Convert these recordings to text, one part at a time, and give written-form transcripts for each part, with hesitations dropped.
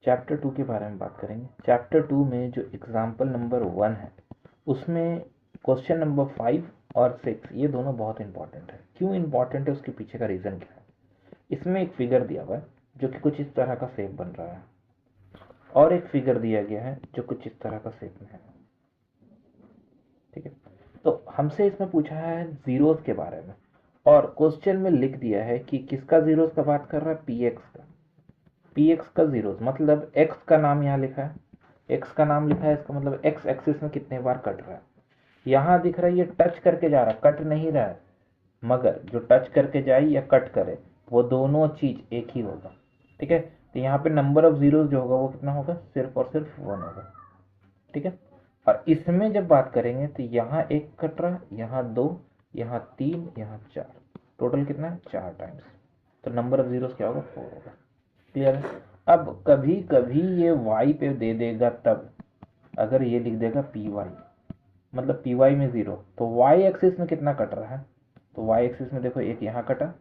Chapter 2 के बारे में बात करेंगे। चैप्टर 2 में जो एग्जाम्पल नंबर 1 है उसमें क्वेश्चन नंबर 5 और 6 ये दोनों बहुत इंपॉर्टेंट है। क्यों इंपॉर्टेंट है उसके पीछे का रीज़न क्या है। इसमें एक फिगर दिया हुआ है जो कि कुछ इस तरह का शेप बन रहा है और एक फिगर दिया गया है जो कुछ इस तरह का शेप में है। ठीक है, तो हमसे इसमें पूछा है जीरोस के बारे में और क्वेश्चन में लिख दिया है कि किसका जीरोस का बात कर रहा है, पी एक्स का। पी एक्स का जीरोस मतलब एक्स का नाम यहाँ लिखा है, एक्स का नाम लिखा है, इसका मतलब एक्स एक्सिस में कितने बार कट रहा है। यहाँ दिख रहा है ये टच करके जा रहा है, कट नहीं रहा है, मगर जो टच करके जाए या कट करे वो दोनों चीज एक ही होगा। ठीक है, तो यहाँ पे नंबर ऑफ जीरोस जो होगा वो कितना होगा, सिर्फ और सिर्फ 1 होगा। ठीक है, और इसमें जब बात करेंगे तो यहाँ एक कट रहा है, यहाँ 2, यहाँ 3, यहाँ 4, टोटल कितना है 4 टाइम्स, तो नंबर ऑफ जीरोस क्या होगा 4 होगा। क्लियर है। अब कभी कभी ये y पे दे देगा, तब अगर ये लिख देगा पी वाई मतलब पी वाई में 0, तो y एक्सिस में कितना कट रहा है, तो y एक्सिस में देखो एक यहाँ कटा,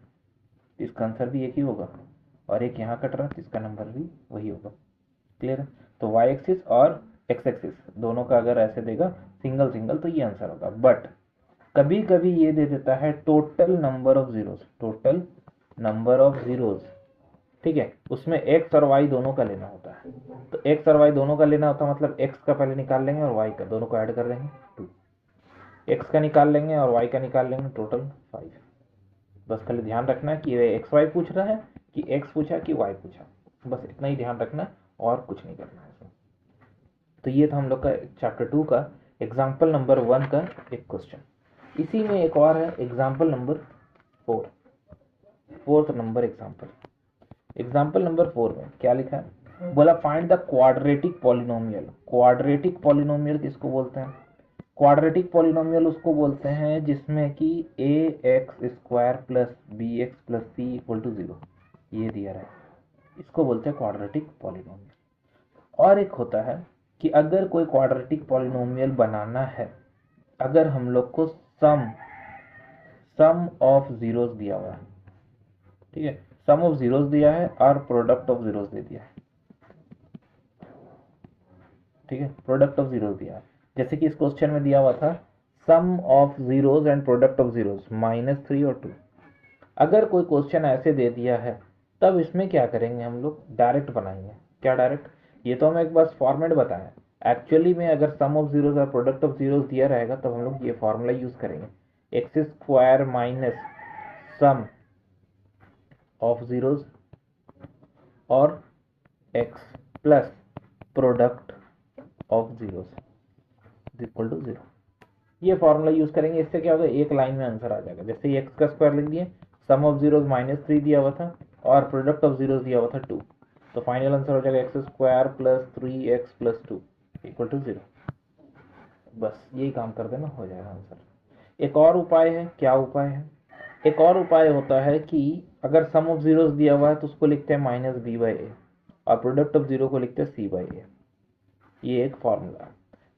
इसका आंसर भी एक ही होगा, और एक यहाँ कट रहा है तो इसका नंबर भी वही होगा। क्लियर है, तो y एक्सिस और x एक्सिस दोनों का अगर ऐसे देगा सिंगल सिंगल तो ये आंसर होगा। बट कभी कभी ये दे देता है total number of zeros, total number of zeros. ठीक है, उसमें एक्स और वाई दोनों का लेना होता है, तो एक्स और वाई दोनों का लेना होता है मतलब एक्स का पहले निकाल लेंगे और वाई का, दोनों को ऐड कर देंगे 2, एक्स का निकाल लेंगे और वाई का निकाल लेंगे, टोटल 5। बस खाली ध्यान रखना है कि ये एक्स वाई पूछ रहा है कि एक्स पूछा कि वाई पूछा, बस इतना ही ध्यान रखना और कुछ नहीं करना है इसमें। तो ये था हम लोग का चैप्टर 2 का एग्जाम्पल नंबर 1 का एक क्वेश्चन। इसी में एक और है example number 4, fourth number example. Example number 4 में क्या लिखा है, बोला find the quadratic polynomial. Quadratic polynomial किसको बोलते हैं, क्वाड्रेटिक पॉलिनोमियल उसको बोलते हैं जिसमें कि a x square plus b x plus c equal to 0 ये दिया रहा है, इसको बोलते हैं क्वाड्रेटिक पॉलिनोमियल। और एक होता है कि अगर कोई क्वाड्रेटिक पॉलिनोमियल बनाना है, अगर हम लोग को सम ऑफ जीरोस दिया हुआ है, ठीक है, सम ऑफ जीरोस दिया है और प्रोडक्ट ऑफ जीरोस दे दिया है। ठीक है, प्रोडक्ट ऑफ जीरोस दिया है, जैसे कि इस क्वेश्चन में दिया हुआ था sum of zeros and product of zeros -3 और 2। अगर कोई क्वेश्चन ऐसे दे दिया है तब इसमें क्या करेंगे, हम लोग डायरेक्ट बनाएंगे। क्या डायरेक्ट, ये तो हम एक बस फॉर्मेट बताएं। एक्चुअली में अगर सम ऑफ जीरोस और प्रोडक्ट ऑफ जीरोस दिया रहेगा तब हम लोग ये फॉर्मूला यूज करेंगे, x square minus sum of zeros और x plus product of zeros equal to 0। ये फॉर्मूला यूज करेंगे, इससे क्या होगा एक लाइन में आंसर आ जाएगा। जैसे एक्स का स्क्वायर लिख दिए, सम ऑफ जीरोस -3 दिया हुआ था और प्रोडक्ट ऑफ जीरोस दिया हुआ था 2, तो फाइनल आंसर हो जाएगा x square plus 3x plus 2 equal to 0। बस यही काम कर देना, हो जाएगा आंसर। एक और उपाय है, क्या उपाय है, एक और उपाय होता है कि अगर सम ऑफ जीरोस दिया हुआ है तो उसको लिखते हैं -b/a और प्रोडक्ट ऑफ जीरो को लिखते हैं c/a। ये एक फॉर्मूला है,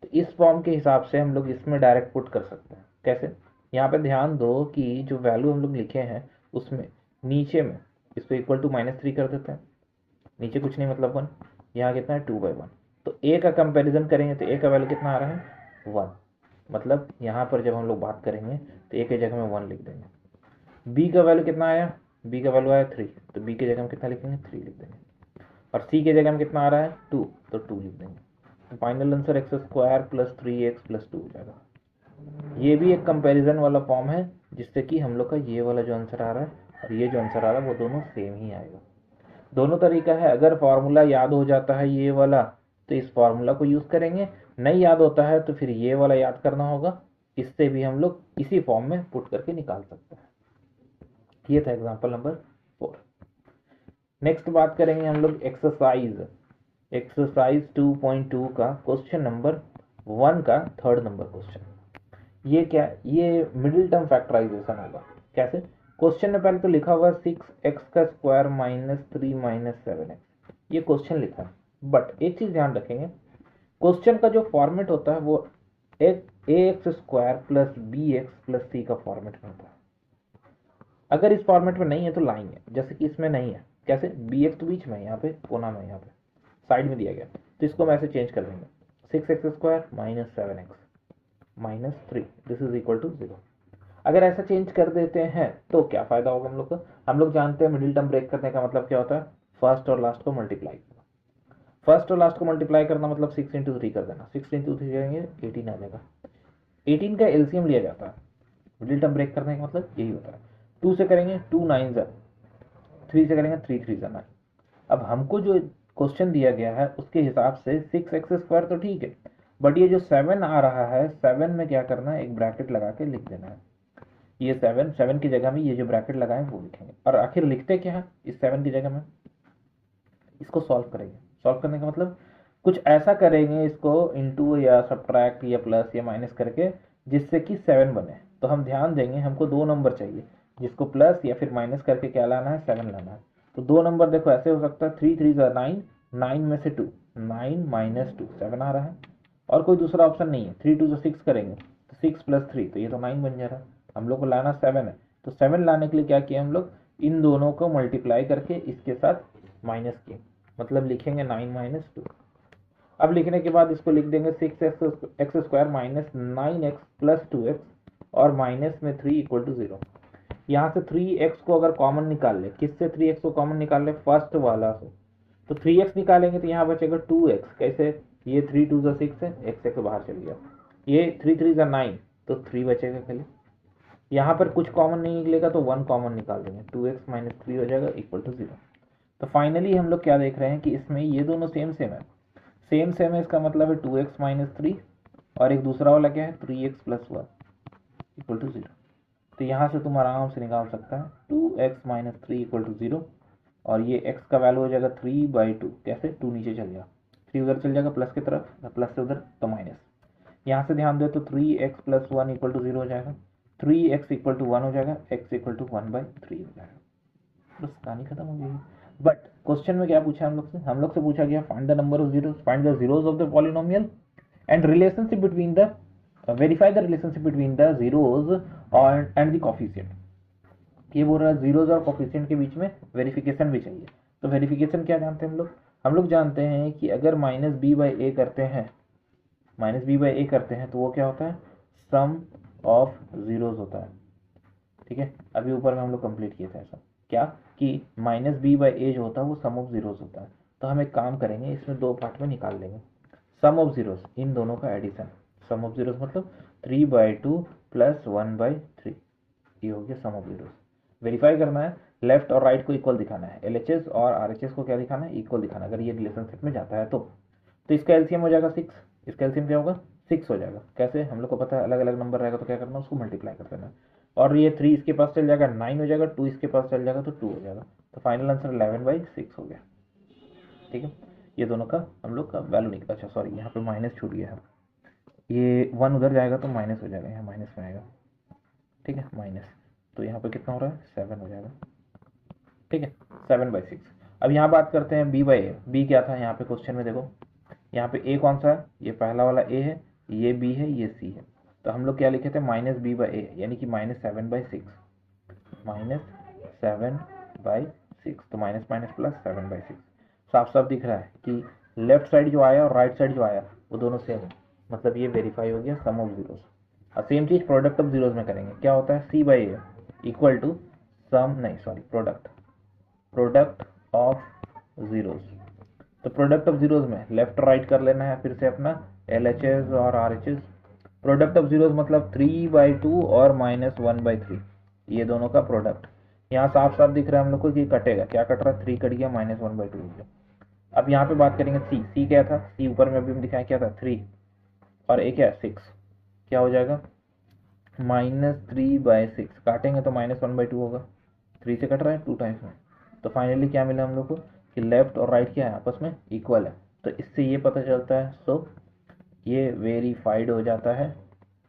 तो इस फॉर्म के हिसाब से हम लोग इसमें डायरेक्ट पुट कर सकते हैं। कैसे, यहाँ पे ध्यान दो कि जो वैल्यू हम लोग लिखे हैं उसमें नीचे में इसको इक्वल टू -3 कर देते हैं, नीचे कुछ नहीं मतलब 1, यहाँ कितना है 2/1, तो a का कंपैरिजन करेंगे तो a का वैल्यू कितना आ रहा है 1, मतलब यहाँ पर जब हम लोग बात करेंगे तो a की जगह में 1 लिख देंगे। b का वैल्यू कितना आया, b का वैल्यू आया 3, तो b की जगह में कितना लिखेंगे 3 लिख देंगे, और c की जगह में कितना आ रहा है 2, तो 2 लिख देंगे। Final answer x square plus 3x plus 2 हो जाएगा। ये भी एक कंपैरिजन वाला फॉर्म है जिससे कि हम लोग का ये वाला जो आंसर आ रहा है और ये जो आंसर आ रहा है वो दोनों सेम ही आएगा। दोनों तरीका है, अगर फॉर्मूला याद हो जाता है ये वाला तो इस फॉर्मूला को यूज करेंगे, नहीं याद होता है तो फिर ये वाला याद करना होगा, इससे भी हम लोग इसी फॉर्म में पुट करके निकाल सकते हैं। ये था एग्जाम्पल नंबर 4। नेक्स्ट बात करेंगे हम लोग एक्सरसाइज 2.2 का क्वेश्चन नंबर 1 का थर्ड नंबर क्वेश्चन। ये क्या, ये मिडिल टर्म फैक्टराइजेशन होगा। कैसे, क्वेश्चन में पहले तो लिखा हुआ 6x का स्क्वायर -3 -7x, ये क्वेश्चन लिखा है। बट एक चीज ध्यान रखेंगे, क्वेश्चन का जो फॉर्मेट होता है वो एक ax square plus bx plus c का फॉर्मेट में होता है। अगर इस फॉर्मेट में नहीं है तो लाइन है, जैसे कि इसमें नहीं है। कैसे, bx तो बीच में है यहाँ पे, कोना में यहाँ पे, साइड में दिया गया, तो इसको हम ऐसे चेंज कर देंगे, 6x² minus 7x minus 3 this is equal to 0। अगर ऐसा चेंज कर देते हैं तो क्या फायदा होगा हम लोग को? हम लोग जानते हैं मिडिल टर्म ब्रेक करने का मतलब क्या होता है, फर्स्ट और लास्ट को मल्टीप्लाई करना। फर्स्ट और लास्ट को मल्टीप्लाई करना मतलब 6 इंटू 3 कर देना, 6 इंटू 3 करेंगे 18 आ जाएगा। 18 का एलसीएम लिया जाता है, मिडिल टर्म ब्रेक करने का मतलब यही होता है। 2 से करेंगे 2 9 ज़ा, 3 से करेंगे 3 3 ज़ा 9। अब हमको जो क्वेश्चन दिया गया है उसके हिसाब से 6x² तो ठीक है, बट ये जो 7 आ रहा है 7 में क्या करना है, एक ब्रैकेट लगा के लिख देना है। ये 7 की जगह में ये जो ब्रैकेट लगाए वो लिखेंगे। और आखिर लिखते क्या है इस 7 की जगह में, इसको सॉल्व करेंगे। सॉल्व करने का मतलब कुछ ऐसा करेंगे इसको इंटू या सब्ट्रैक्ट या प्लस या माइनस करके जिससे कि 7 बने। तो हम ध्यान देंगे हमको 2 नंबर चाहिए जिसको प्लस या फिर माइनस करके क्या लाना है, 7 लाना है। तो 2 नंबर देखो ऐसे हो सकता है, 3 3 ज़ा 9, 9 में से 2, 9 माइनस 2 7 आ रहा है। और कोई दूसरा ऑप्शन नहीं है, 3 2 ज़ा 6 करेंगे तो 6 प्लस 3 तो ये तो 9 बन जा रहा है। हम लोग को लाना 7 है, तो 7 लाने के लिए क्या किया हम लोग, इन दोनों को मल्टीप्लाई करके इसके साथ माइनस किए, मतलब लिखेंगे 9 माइनस 2। अब लिखने के बाद इसको लिख देंगे 6x² minus 9x plus 2x और माइनस में 3 इक्वल टू 0। यहाँ से 3x को अगर कॉमन निकाल ले, किससे 3x को कॉमन निकाल ले, फर्स्ट वाला से, तो 3x निकालेंगे तो यहाँ बचेगा 2x। कैसे, ये 3 2 ज़ा 6 है, x बाहर चल गया, ये 3 3 ज़ा 9 तो 3 बचेगा खाली। यहाँ पर कुछ कॉमन नहीं निकलेगा तो 1 कॉमन निकाल देंगे, 2x माइनस 3 हो जाएगा इक्वल टू 0। तो फाइनली हम लोग क्या देख रहे हैं कि इसमें ये दोनों सेम सेम है, सेम सेम है, इसका मतलब है 2x माइनस 3 और एक दूसरा वाला क्या है 3x प्लस 1 इक्वल टू 0। तो यहाँ से तुम आराम से निकाल सकता है 2x माइनस 3 इक्वल टू 0 और ये x का वैल्यू हो जाएगा 3/2। कैसे, 2 नीचे चल गया, 3 उधर चल जाएगा प्लस की तरफ, प्लस से उधर तो माइनस। यहाँ से ध्यान दे तो 3x प्लस 1 इक्वल टू 0 हो जाएगा, 3x इक्वल टू 1 हो जाएगा, x इक्वल टू 1/3 हो जाएगा। बस कहानी खत्म हो गई। बट क्वेश्चन में क्या पूछा हम लोग से पूछा गया find the number of zeros, find the zeros of the polynomial and relationship between the verify the relationship between the zeros और एंड द कोफिशिएंट। ये बोल रहा है जीरोस और कोफिशिएंट के बीच में वेरिफिकेशन भी चाहिए। तो वेरिफिकेशन क्या जानते हैं हम लोग जानते हैं कि अगर माइनस बी बाई ए करते हैं तो वो क्या होता है, सम ऑफ जीरोस होता है। ठीक है, अभी ऊपर में हम लोग कंप्लीट किए थे ऐसा, क्या कि माइनस बी बाई ए जो होता है वो सम ऑफ जीरोस होता है। तो हम एक काम करेंगे, इसमें 2 पार्ट में निकाल लेंगे सम ऑफ जीरोस, इन दोनों का एडिशन। सम ऑफ जीरोस मतलब 3/2 प्लस 1/3, ये हो गया सम ऑफ जीरोस। वेरीफाई करना है, लेफ्ट और राइट को इक्वल दिखाना है, LHS और RHS को क्या दिखाना है, इक्वल दिखाना है। अगर ये रिलेशनशिप में जाता है तो इसका एलसीएम हो जाएगा 6, इसका एलसीएम क्या होगा 6 हो जाएगा। कैसे, हम लोग को पता है अलग अलग नंबर रहेगा तो क्या करना है, उसको मल्टीप्लाई कर देना है। और ये 3 इसके पास चल जाएगा 9 हो जाएगा, 2 इसके पास चल जाएगा तो 2 हो जाएगा। तो फाइनल आंसर 11/6 हो गया। ठीक है, ये दोनों का हम लोग का वैल्यू निकला। अच्छा सॉरी, यहाँ पे माइनस छूट गया है, ये 1 उधर जाएगा तो माइनस हो जाएगा, यहाँ माइनस में आएगा। ठीक है, माइनस, तो यहाँ पे कितना हो रहा है 7 हो जाएगा। ठीक है, 7/6। अब यहाँ बात करते हैं बी बाई ए। बी क्या था यहाँ पे क्वेश्चन में, देखो यहाँ पे ए कौन सा है, ये पहला वाला ए है, ये बी है, ये सी है। तो हम लोग क्या लिखे थे, माइनस बी बाई ए, यानी कि -7/6, -7/6। तो माइनस माइनस प्लस 7/6। साफ साफ दिख रहा है कि लेफ्ट साइड जो आया और राइट साइड जो आया वो दोनों सेम है, मतलब ये वेरीफाई हो गया सम ऑफ जीरोस। और सेम चीज प्रोडक्ट ऑफ जीरोस में करेंगे, क्या होता है सी by A equal to some, नहीं सॉरी, प्रोडक्ट ऑफ जीरोस। तो प्रोडक्ट ऑफ जीरोस में लेफ्ट राइट कर लेना है फिर से अपना, LHS और RHS। प्रोडक्ट ऑफ जीरोस मतलब 3/2 और -1/3, ये दोनों का प्रोडक्ट। यहाँ साफ साफ दिख रहा है हम लोग को कि कटेगा, क्या कट रहा है, 3 कट गया, -1/2 हो गया। अब यहाँ पे बात करेंगे सी क्या था, सी ऊपर में अभी हम दिखाया क्या था 3 और एक है 6, क्या हो जाएगा -3/6। काटेंगे तो -1/2 होगा, 3 से कट रहा है 2 टाइम्स में। तो फाइनली क्या मिला हम लोग को कि लेफ्ट और राइट क्या है आपस में इक्वल है। तो इससे ये पता चलता है, सो ये वेरीफाइड हो जाता है,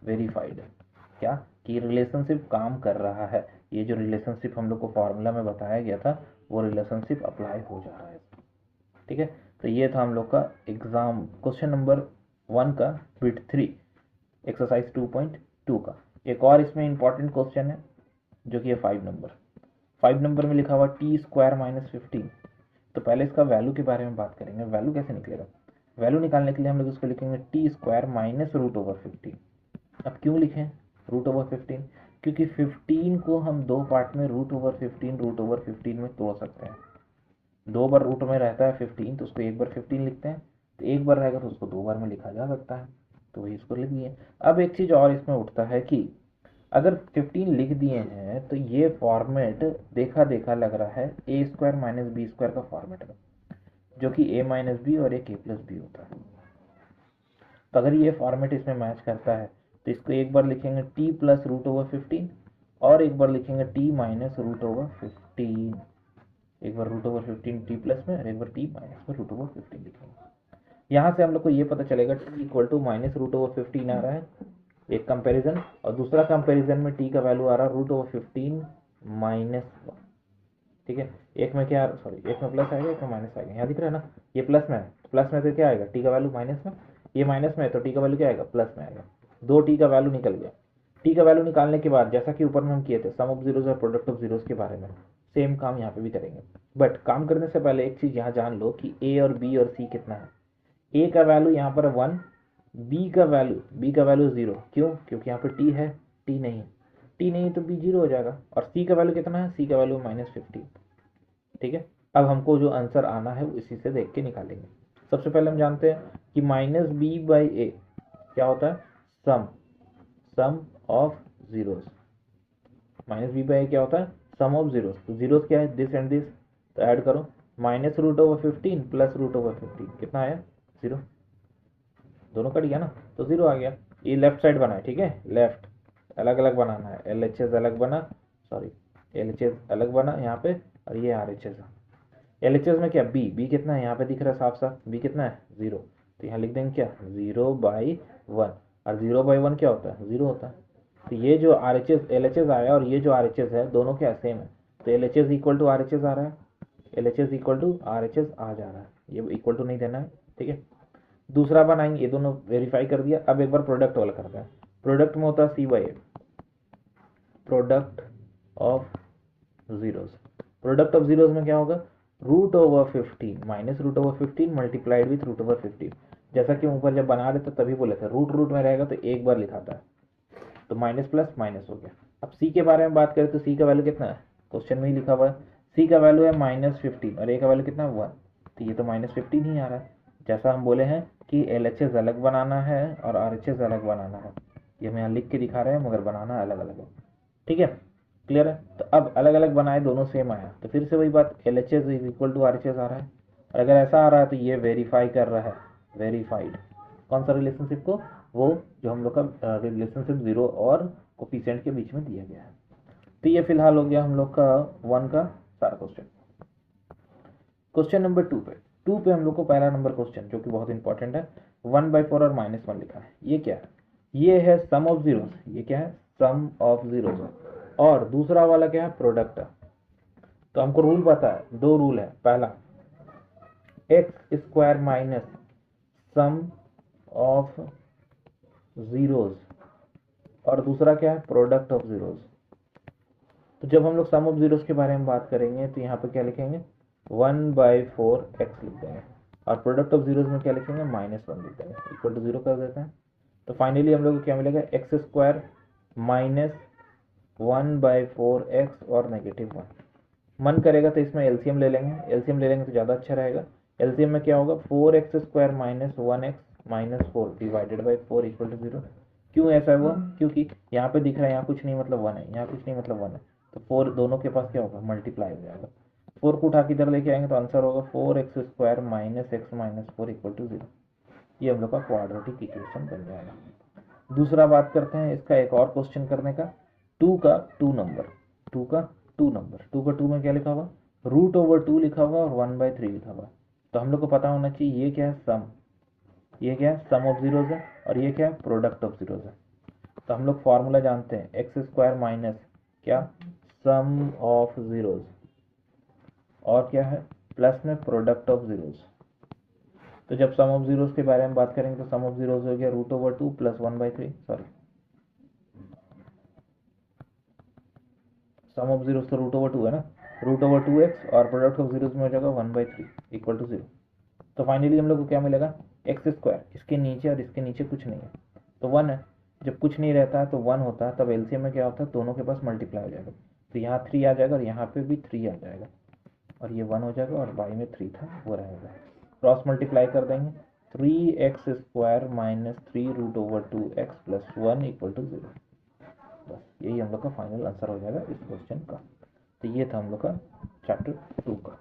वेरीफाइड क्या कि रिलेशनशिप काम कर रहा है। ये जो रिलेशनशिप हम लोग को फॉर्मूला में बताया गया था वो रिलेशनशिप अप्लाई हो जा रहा है। ठीक है, तो ये था हम लोग का एग्जाम क्वेश्चन नंबर 1 का बिट 3 एक्सरसाइज 2.2 का। एक और इसमें इंपॉर्टेंट क्वेश्चन है जो कि है 5 नंबर में लिखा हुआ t² - 15 तो पहले इसका वैल्यू के बारे में बात करेंगे। वैल्यू कैसे निकलेगा? वैल्यू निकालने के लिए हम लोग इसको लिखेंगे t square minus root over 15। अब क्यों लिखें रूट ओवर 15? क्योंकि 15 को हम दो पार्ट में रूट ओवर 15 में तोड़ सकते हैं। दो बार रूट में रहता है 15, तो उसको एक बार 15 लिखते हैं, तो एक बार रहेगा तो उसको दो बार में लिखा जा सकता है, तो वही इसको लिख दिए। अब एक चीज़ और इसमें उठता है कि अगर 15 लिख दिए हैं तो ये फॉर्मेट देखा देखा लग रहा है ए स्क्वायर माइनस बी स्क्वायर का फॉर्मेट में, जो कि ए माइनस बी और एक ए प्लस बी होता है। तो अगर ये फॉर्मेट इसमें मैच करता है तो इसको एक बार लिखेंगे टी प्लस रूट ओवर 15 और एक बार लिखेंगे टी माइनस रूट ओवर 15। एक बार रूट ओवर 15 टी प्लस में और एक बार टी माइनस में रूट ओवर 15 लिखेंगे। यहाँ से हम लोग को ये पता चलेगा t equal to minus root over 15 आ रहा है, एक कंपैरिजन, और दूसरा कंपैरिजन में टी का वैल्यू आ रहा है रूट ओवर 15 माइनस 1। ठीक है, एक में क्या, सॉरी एक में प्लस आएगा एक में माइनस आएगा, यहाँ दिख रहा है ना, ये प्लस में है, प्लस में तो क्या आएगा टी का वैल्यू माइनस में, ये माइनस में है तो टी का वैल्यू क्या आएगा प्लस में आएगा। दो टी का वैल्यू निकल गया। टी का वैल्यू निकालने के बाद जैसा कि ऊपर में हम किए थे सम ऑफ जीरोज और प्रोडक्ट ऑफ जीरोज के बारे में, सेम काम यहाँ पे भी करेंगे। बट काम करने से पहले एक चीज यहाँ जान लो कि ए और बी और सी कितना है। ए का वैल्यू यहाँ पर 1, बी का वैल्यू 0। क्यों? क्योंकि यहाँ पे टी है, टी नहीं, टी नहीं तो बी 0 हो जाएगा। और सी का वैल्यू कितना है? सी का वैल्यू -15। ठीक है, अब हमको जो आंसर आना है वो इसी से देख के निकालेंगे। सबसे पहले हम जानते हैं कि माइनस बी बाई ए क्या होता है? Sum of zeros. Minus b by a क्या होता है? Sum of zeros. तो जीरोस क्या है? दिस एंड दिस, तो ऐड करो, minus root over 15 plus root over 15 कितना आया? 0। दोनों कट गया ना, तो 0 आ गया। ये लेफ्ट साइड बना है, ठीक है, लेफ्ट अलग अलग बनाना है, एल एच एस अलग बना, सॉरी एल एच एस अलग बना यहाँ पे, और ये are H S. L H S में क्या बी कितना है? यहाँ पे दिख रहा है साफ साफ, बी कितना है? 0। तो यहाँ लिख देंगे क्या? 0/1। और 0/1 क्या होता है? 0 होता है। तो ये जो are H S L H S आया और ये जो आर एच एस है दोनों क्या सेम है, तो L H S equal to R H S आ रहा है, L H S equal to R H S आ जा रहा है, ये इक्वल टू नहीं देना है। ठीक है, दूसरा बनाएंगे, ये दोनों वेरीफाई कर दिया। अब एक बार प्रोडक्ट वाला करते हैं। प्रोडक्ट में होता है C/A, product of zeros. Product of zeros में क्या होगा? Root over 15 minus root over 15 multiplied with root over 15। जैसा कि ऊपर जब बना रहे थे तभी बोले थे रूट रूट में रहेगा तो एक बार लिखाता है, तो माइनस प्लस माइनस हो गया। अब सी के बारे में बात करें तो सी का वैल्यू कितना है? क्वेश्चन में ही लिखा हुआ है, सी का वैल्यू है -15 और ए का वैल्यू कितना है? 1। तो ये तो -15 ही आ रहा है। जैसा हम बोले हैं कि एल एच एस अलग बनाना है और आर एच एस अलग बनाना है, ये हम यहाँ लिख के दिखा रहे हैं मगर बनाना अलग अलग है। ठीक है, क्लियर है? तो अब अलग अलग बनाए, दोनों सेम आया, तो फिर से वही बात, L H S is equal to R H S आ रहा है। और अगर ऐसा आ रहा है तो ये वेरीफाई कर रहा है, वेरीफाइड कौन सा रिलेशनशिप को? वो जो हम लोग का रिलेशनशिप जीरो और कोफिशिएंट के बीच में दिया गया है। तो ये फिलहाल हो गया हम लोग का 1 का सारा क्वेश्चन। क्वेश्चन नंबर 2 पे हम लोग को पहला नंबर क्वेश्चन जो कि बहुत इंपॉर्टेंट है, 1/4 और -1 लिखा है। ये क्या है? ये है सम ऑफ जीरोस। ये क्या है? Sum of zeros. और दूसरा वाला क्या है? प्रोडक्ट। तो हमको रूल पता है, दो रूल है। पहला x square minus sum of zeros, और दूसरा क्या है? Product of zeros. तो जब हम लोग सम ऑफ जीरोस के बारे में बात करेंगे तो यहाँ पे क्या लिखेंगे? 1/4 एक्स लिख देंगे, और प्रोडक्ट ऑफ जीरोस में क्या लिखेंगे? -1 लिख देंगे, इक्वल टू 0 कर देते हैं। तो फाइनली हम लोग को क्या मिलेगा? एक्स स्क्वायर माइनस 1/4 एक्स और -1। मन करेगा तो इसमें एलसीएम ले लेंगे, एलसीएम ले लेंगे तो ज़्यादा अच्छा रहेगा। एलसीएम में क्या होगा? 4x square minus 1x minus 4 divided by 4 equal to 0। क्यों ऐसा हुआ? क्योंकि यहाँ पे दिख रहा है यहाँ कुछ नहीं मतलब 1 है, यहाँ कुछ नहीं मतलब 1 है, तो 4 दोनों के पास क्या होगा? मल्टीप्लाई हो जाएगा। 4 को उठा के इधर लेके आएंगे तो आंसर होगा 4x square minus x minus 4 equal to 0। ये हम लोग का क्वाड्रेटिक इक्वेशन बन जाएगा। दूसरा बात करते हैं इसका एक और क्वेश्चन करने का, 2 का 2 में क्या लिखा हुआ? रूट ओवर 2 लिखा हुआ और 1/3 लिखा हुआ। तो हम लोग को पता होना चाहिए ये क्या है? सम। ये क्या है? सम ऑफ जीरोज है, और ये क्या है? प्रोडक्ट ऑफ जीरोज है। तो हम लोग फॉर्मूला जानते हैं, एक्स स्क्वायर माइनस क्या? सम ऑफ जीरोज, और क्या है? प्लस में प्रोडक्ट ऑफ जीरोज। तो जब सम ऑफ जीरोज के बारे में बात करेंगे तो सम ऑफ जीरोज हो गया root over 2 plus 1/3, sorry sum of zeros तो रूट ओवर 2 है ना, √2x और प्रोडक्ट ऑफ जीरोज में हो जाएगा 1/3 इक्वल टू 0। तो फाइनली हम लोग को क्या मिलेगा, x², इसके नीचे और इसके नीचे कुछ नहीं है तो 1 है। जब कुछ नहीं रहता है तो 1 होता है, तब एलसीएम में क्या होता है, दोनों के पास मल्टीप्लाई हो जाएगा। तो यहाँ 3 आ जाएगा और यहाँ पे भी 3 आ जाएगा और ये 1 हो जाएगा और y में 3 था वो रहेगा। क्रॉस मल्टीप्लाई कर देंगे, 3x² - 3√2x + 1 इक्वल टू 0। बस यही हम लोग का फाइनल आंसर हो जाएगा इस क्वेश्चन का। तो ये था हम लोग का चैप्टर 2 का।